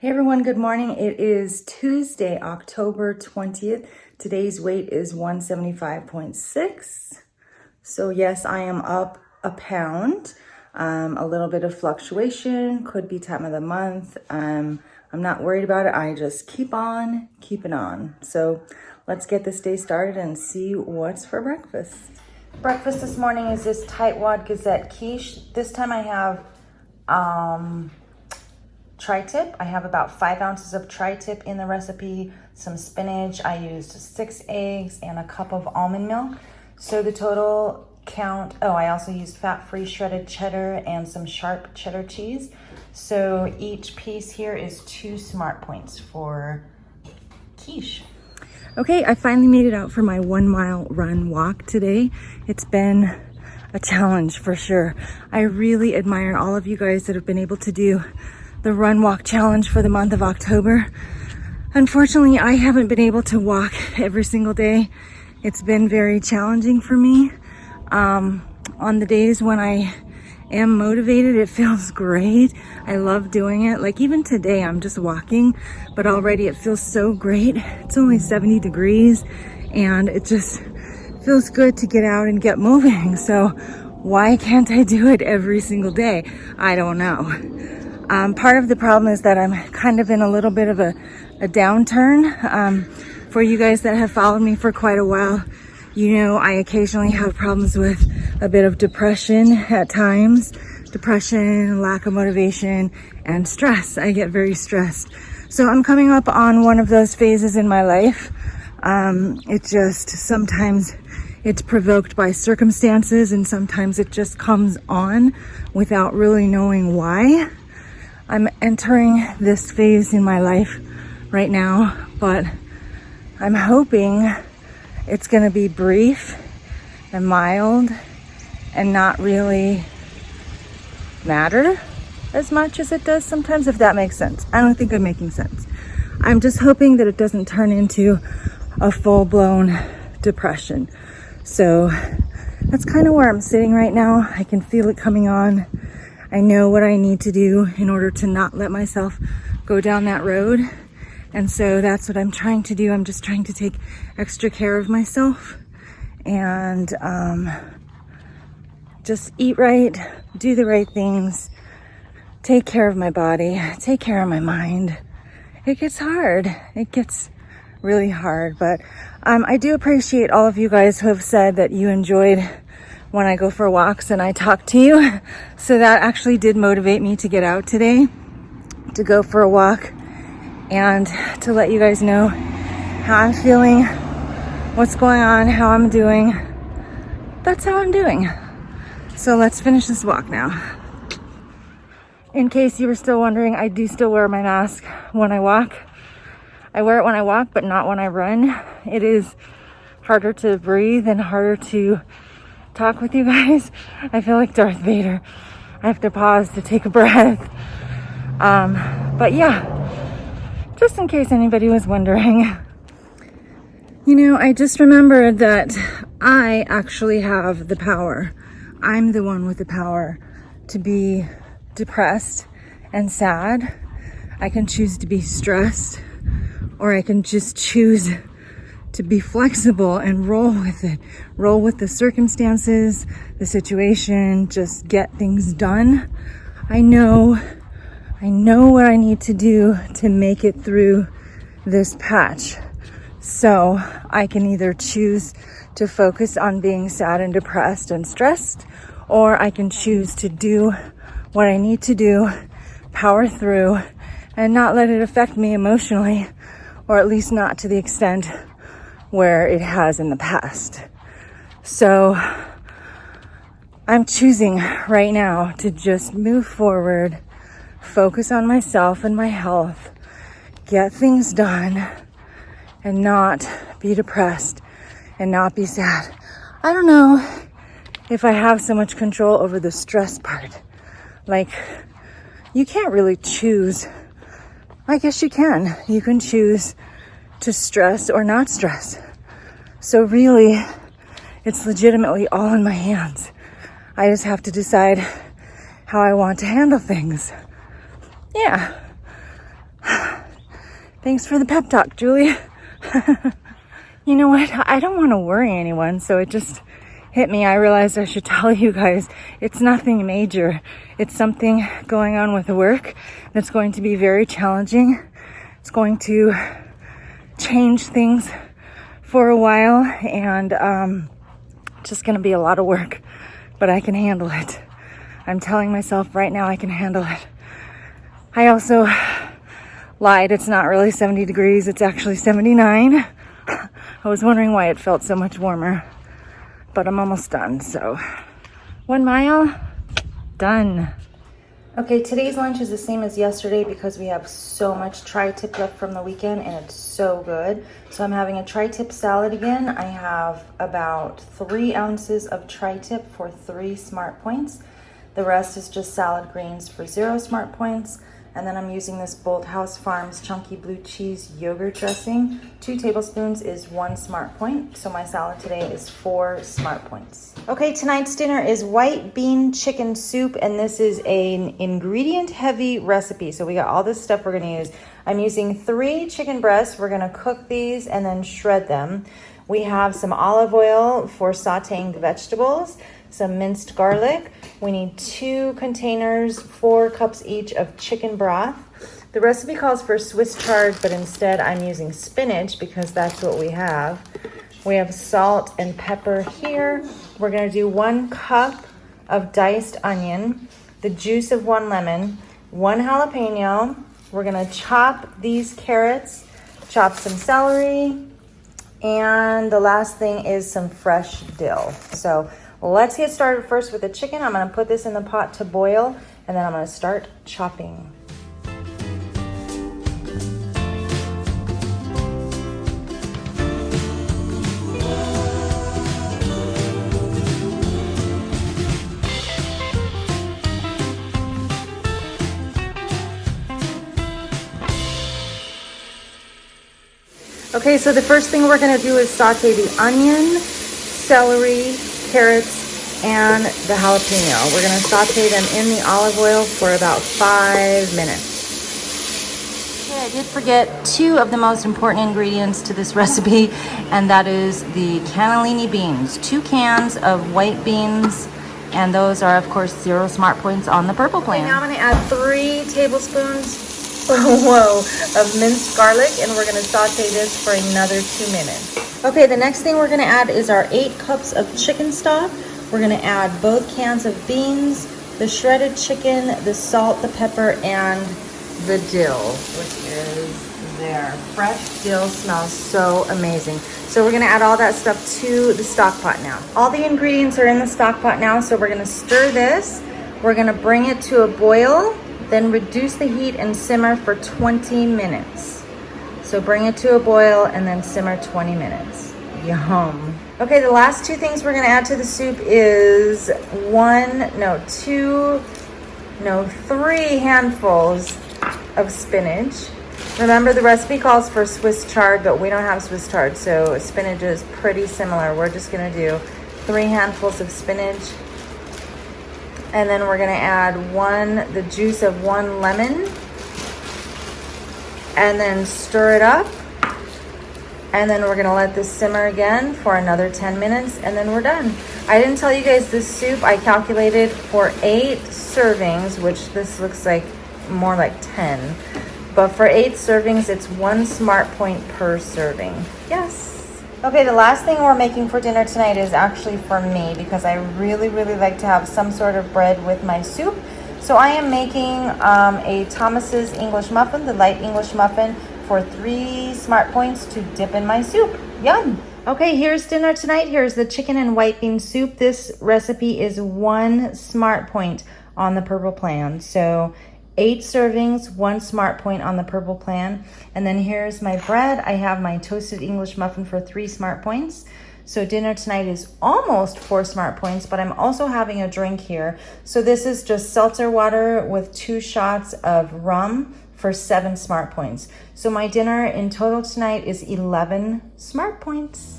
Hey everyone, good morning. It is Tuesday, October 20th. Today's weight is 175.6. So yes, I am up a pound. A little bit of fluctuation, could be time of the month. I'm not worried about it. I just keep on keeping on. So let's get this day started and see what's for breakfast. Breakfast this morning is this tightwad Gazette quiche. This time I have tri-tip. I have about 5 ounces of tri-tip in the recipe, some spinach. I used 6 eggs and a cup of almond milk. So the total count, I also used fat-free shredded cheddar and some sharp cheddar cheese. So each piece here is 2 smart points for quiche. Okay, I finally made it out for my 1 mile run walk today. It's been a challenge for sure. I really admire all of you guys that have been able to do the run walk challenge for the month of October. Unfortunately, I haven't been able to walk every single day. It's been very challenging for me. On the days when I am motivated, it feels great. I love doing it. Like even today, I'm just walking, but already it feels so great. It's only 70 degrees and it just feels good to get out and get moving. So why can't I do it every single day? I don't know. Part of the problem is that I'm kind of in a little bit of a downturn. For you guys that have followed me for quite a while, you know I occasionally have problems with a bit of depression at times. Depression, lack of motivation, and stress. I get very stressed. So I'm coming up on one of those phases in my life. It just, sometimes it's provoked by circumstances and sometimes it just comes on without really knowing why. I'm entering this phase in my life right now, but I'm hoping it's going to be brief and mild and not really matter as much as it does sometimes, if that makes sense. I don't think I'm making sense. I'm just hoping that it doesn't turn into a full-blown depression. So that's kind of where I'm sitting right now. I can feel it coming on. I know what I need to do in order to not let myself go down that road. And so that's what I'm trying to do. I'm just trying to take extra care of myself and just eat right, do the right things, take care of my body, take care of my mind. It gets hard. It gets really hard. But I do appreciate all of you guys who have said that you enjoyed when I go for walks and I talk to you. So that actually did motivate me to get out today, to go for a walk and to let you guys know how I'm feeling, what's going on, how I'm doing. That's how I'm doing. So let's finish this walk now. In case you were still wondering, I do still wear my mask when I walk. I wear it when I walk, but not when I run. It is harder to breathe and harder to talk with you guys. I feel like Darth Vader. I have to pause to take a breath. But yeah, just in case anybody was wondering, you know, I just remembered that I actually have the power. I'm the one with the power to be depressed and sad. I can choose to be stressed, or I can just choose to be flexible and roll with it, roll with the circumstances, the situation, just get things done. I know what I need to do to make it through this patch. So I can either choose to focus on being sad and depressed and stressed, or I can choose to do what I need to do, power through, and not let it affect me emotionally, or at least not to the extent where it has in the past. So I'm choosing right now to just move forward, focus on myself and my health, get things done, and not be depressed and not be sad. I don't know if I have so much control over the stress part. Like, you can't really choose. I guess you can. You can choose to stress or not stress. So really, it's legitimately all in my hands. I just have to decide how I want to handle things. Yeah. Thanks for the pep talk, Julie. You know what? I don't want to worry anyone, so it just hit me. I realized I should tell you guys it's nothing major. It's something going on with the work that's going to be very challenging. It's going to change things for a while, and just going to be a lot of work, but I can handle it. I'm telling myself right now I can handle it. I also lied. It's not really 70 degrees. It's actually 79. I was wondering why it felt so much warmer, but I'm almost done. So 1 mile done. Okay, today's lunch is the same as yesterday because we have so much tri-tip left from the weekend and it's so good. So I'm having a tri-tip salad again. I have about 3 ounces of tri-tip for 3 smart points. The rest is just salad greens for 0 smart points. And then I'm using this Bolthouse Farms Chunky Blue Cheese Yogurt Dressing. 2 tablespoons is 1 smart point. So my salad today is 4 smart points. Okay, tonight's dinner is white bean chicken soup, and this is an ingredient heavy recipe. So we got all this stuff we're gonna use. I'm using 3 chicken breasts. We're gonna cook these and then shred them. We have some olive oil for sauteing the vegetables, some minced garlic. We need 2 containers, 4 cups each of chicken broth. The recipe calls for Swiss chard, but instead I'm using spinach because that's what we have. We have salt and pepper here. We're gonna do 1 cup of diced onion, the juice of 1 lemon, 1 jalapeno. We're gonna chop these carrots, chop some celery, and the last thing is some fresh dill. So let's get started first with the chicken. I'm gonna put this in the pot to boil, and then I'm gonna start chopping. Okay, so the first thing we're gonna do is saute the onion, celery, carrots, and the jalapeno. We're gonna saute them in the olive oil for about 5 minutes. Okay, I did forget 2 of the most important ingredients to this recipe, and that is the cannellini beans. 2 cans of white beans, and those are of course 0 smart points on the purple plan. Okay, now I'm gonna add 3 tablespoons of minced garlic, and we're gonna saute this for another 2 minutes. Okay, the next thing we're gonna add is our 8 cups of chicken stock. We're gonna add both cans of beans, the shredded chicken, the salt, the pepper, and the dill, which is there. Fresh dill smells so amazing. So we're gonna add all that stuff to the stock pot now. All the ingredients are in the stock pot now, so we're gonna stir this. We're gonna bring it to a boil, then reduce the heat and simmer for 20 minutes. So bring it to a boil and then simmer 20 minutes. Yum. Okay, the last 2 things we're gonna add to the soup is 3 handfuls of spinach. Remember, the recipe calls for Swiss chard, but we don't have Swiss chard, so spinach is pretty similar. We're just gonna do 3 handfuls of spinach. And then we're gonna add the juice of 1 lemon, and then stir it up. And then we're gonna let this simmer again for another 10 minutes, and then we're done. I didn't tell you guys this soup I calculated for 8 servings, which this looks like more like 10. But for 8 servings, it's 1 smart point per serving. Yes. Okay, the last thing we're making for dinner tonight is actually for me because I really like to have some sort of bread with my soup. So I am making a Thomas's English muffin, the light English muffin, for 3 smart points to dip in my soup. Yum! Okay, here's dinner tonight. Here's the chicken and white bean soup. This recipe is 1 smart point on the purple plan. So 8 servings, 1 smart point on the purple plan. And then here's my bread. I have my toasted English muffin for 3 smart points. So dinner tonight is almost 4 smart points, but I'm also having a drink here. So this is just seltzer water with 2 shots of rum for 7 smart points. So my dinner in total tonight is 11 smart points.